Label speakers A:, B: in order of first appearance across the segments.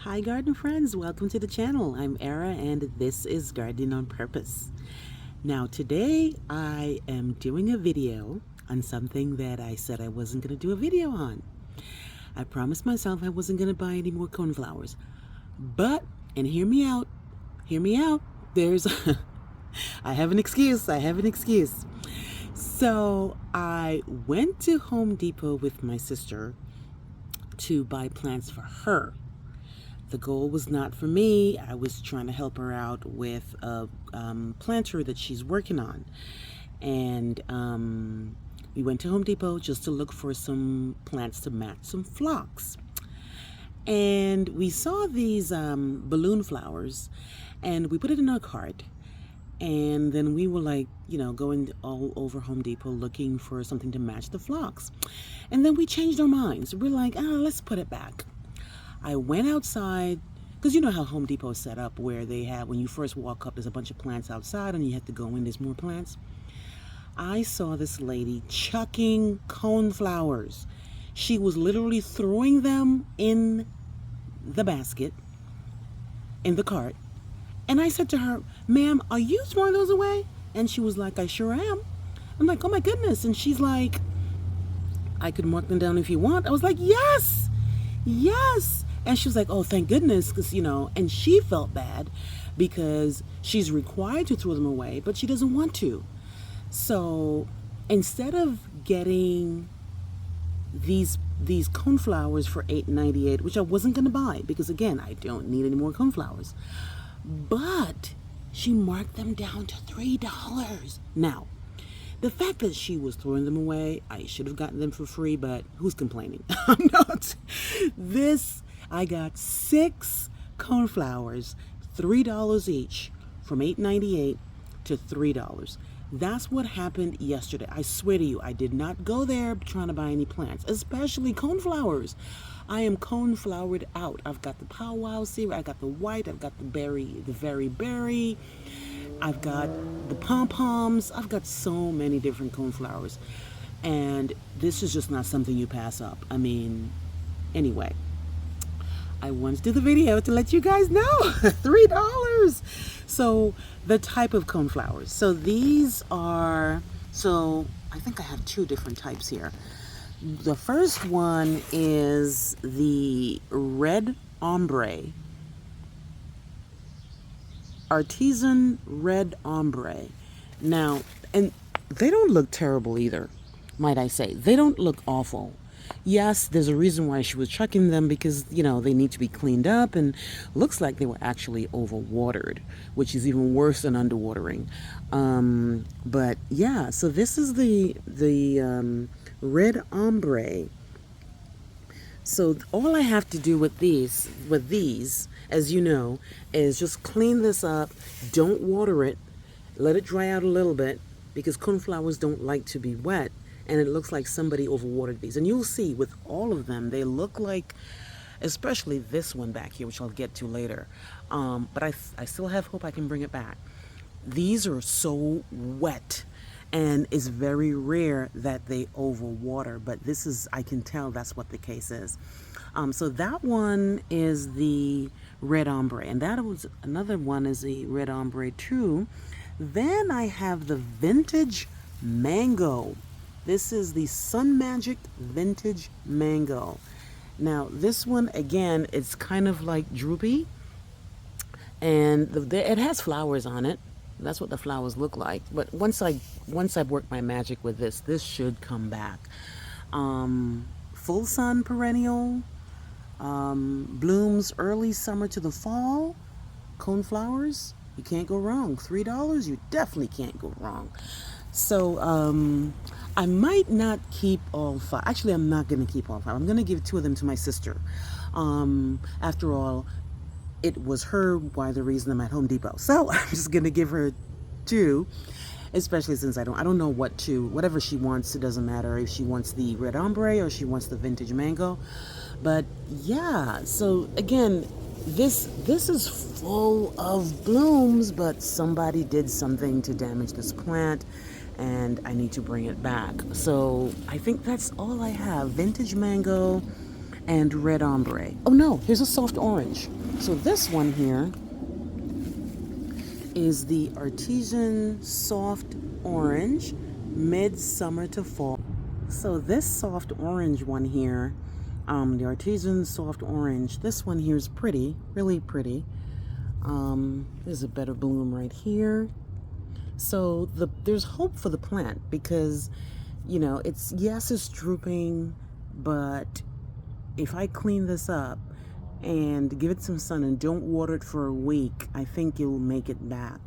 A: Hi garden friends, welcome to the channel. I'm Era and this is Gardening on Purpose. Now today I am doing a video on something that I said I wasn't going to do a video on. I promised myself I wasn't going to buy any more coneflowers. But, and hear me out, there's, I have an excuse. So I went to Home Depot with my sister to buy plants for her. The goal was not for me. I was trying to help her out with a planter that she's working on. And we went to Home Depot just to look for some plants to match some phlox. And we saw these balloon flowers and we put it in our cart. And then we were like, going all over Home Depot looking for something to match the phlox. And then we changed our minds. We're like, let's put it back. I went outside, because you know how Home Depot is set up where they have, when you first walk up, there's a bunch of plants outside and you have to go in, there's more plants. I saw this lady chucking coneflowers. She was literally throwing them in the basket, in the cart. And I said to her, ma'am, are you throwing those away? And she was like, I sure am. I'm like, oh my goodness. And she's like, I could mark them down if you want. I was like, yes. And she was like, oh, thank goodness, because, and she felt bad because she's required to throw them away, but she doesn't want to. So instead of getting these coneflowers for $8.98, which I wasn't going to buy because, again, I don't need any more coneflowers, but she marked them down to $3. Now, the fact that she was throwing them away, I should have gotten them for free, but who's complaining? I'm not. I got 6 coneflowers, $3 each, from $8.98 to $3. That's what happened yesterday. I swear to you, I did not go there trying to buy any plants, especially coneflowers. I am coneflowered out. I've got the powwow seed, I got the white, I've got the very berry, I've got the pom-poms, I've got so many different coneflowers. And this is just not something you pass up. I mean, anyway, I wanted to do the video to let you guys know, $3. So the type of coneflowers. So these are, I think I have 2 different types here. The first one is the Red Ombre. Artisan Red Ombre. Now, and they don't look terrible either, might I say. They don't look awful. Yes, there's a reason why she was chucking them because, they need to be cleaned up, and looks like they were actually overwatered, which is even worse than underwatering. But yeah, so this is the Red Ombre. So all I have to do with these, as you know, is just clean this up. Don't water it. Let it dry out a little bit because coneflowers don't like to be wet. And it looks like somebody overwatered these. And you'll see with all of them, they look like, especially this one back here, which I'll get to later. But I still have hope I can bring it back. These are so wet. And it's very rare that they overwater, but this is, I can tell that's what the case is. So that one is the Red Ombre, and that was another one is the Red Ombre too. Then I have the Vintage Mango. This is the Sun Magic Vintage Mango. Now this one, again, it's kind of like droopy, and it has flowers on it. That's what the flowers look like. But once I've worked my magic with this should come back. Full sun perennial, blooms early summer to the fall, coneflowers. You can't go wrong. $3, you definitely can't go wrong. So I might not keep all 5. Actually, I'm not going to keep all 5. I'm going to give 2 of them to my sister. After all, it was her the reason I'm at Home Depot. So I'm just gonna give her 2, especially since I don't know whatever she wants. It doesn't matter if she wants the Red Ombre or she wants the Vintage Mango. But yeah, so again, this is full of blooms, but somebody did something to damage this plant and I need to bring it back. So I think that's all I have. Vintage Mango and red ombre. Oh no, here's a soft orange. So this one here is the Artesian soft orange, midsummer to fall. So this soft orange one here, the Artesian soft orange, this one here is pretty, really pretty. There's a better bloom right here. So there's hope for the plant because, you know, it's drooping, but if I clean this up and give it some sun and don't water it for a week, I think it will make it back.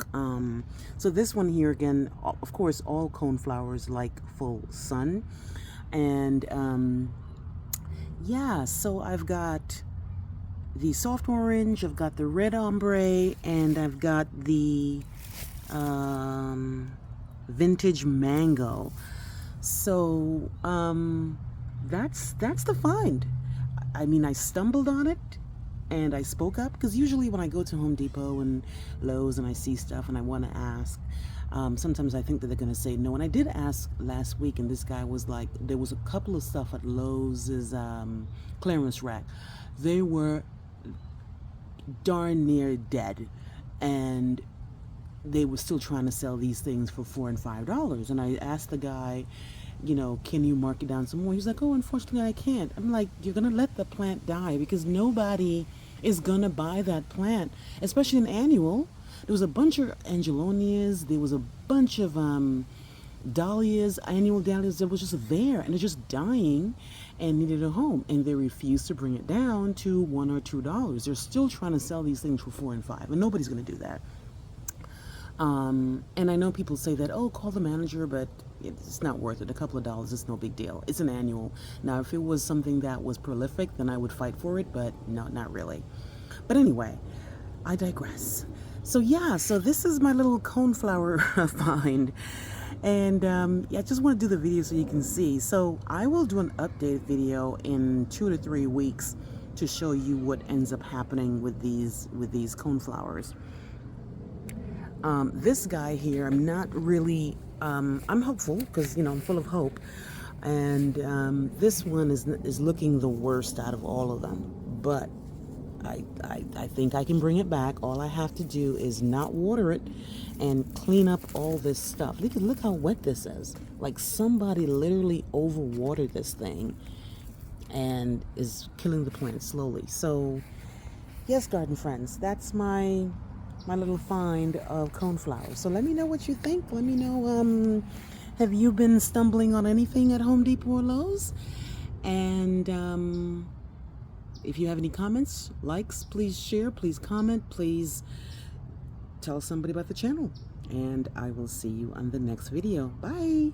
A: So this one here, again, of course, all coneflowers like full sun. And yeah, so I've got the soft orange, I've got the red ombre, and I've got the vintage mango. So that's the find. I mean, I stumbled on it and I spoke up, because usually when I go to Home Depot and Lowe's and I see stuff and I want to ask, sometimes I think that they're going to say no. And I did ask last week, and this guy was like, there was a couple of stuff at Lowe's clearance rack. They were darn near dead, and they were still trying to sell these things for $4 and $5. And I asked the guy, you know, can you mark it down some more? He's like, oh, unfortunately I can't. I'm like, you're gonna let the plant die, because nobody is gonna buy that plant, especially an annual. There was a bunch of angelonias, there was a bunch of dahlias, annual dahlias that was just there, and they're just dying and needed a home, and they refused to bring it down to $1 or $2. They're still trying to sell these things for $4 and $5, and nobody's gonna do that. And I know people say that, oh, call the manager, but it's not worth it. A couple of dollars is no big deal. It's an annual. Now, if it was something that was prolific, then I would fight for it, but no, not really. But anyway, I digress. So yeah, so this is my little coneflower find. And yeah, I just want to do the video so you can see. So I will do an update video in 2 to 3 weeks to show you what ends up happening with these coneflowers. This guy here, I'm not really, I'm hopeful, because, you know, I'm full of hope. And this one is looking the worst out of all of them. But I think I can bring it back. All I have to do is not water it and clean up all this stuff. Look how wet this is. Like somebody literally overwatered this thing and is killing the plant slowly. So yes, garden friends, that's my little find of coneflowers. So let me know what you think. Let me know, have you been stumbling on anything at Home Depot or Lowe's? And if you have any comments, likes, please share, please comment, please tell somebody about the channel. And I will see you on the next video. Bye.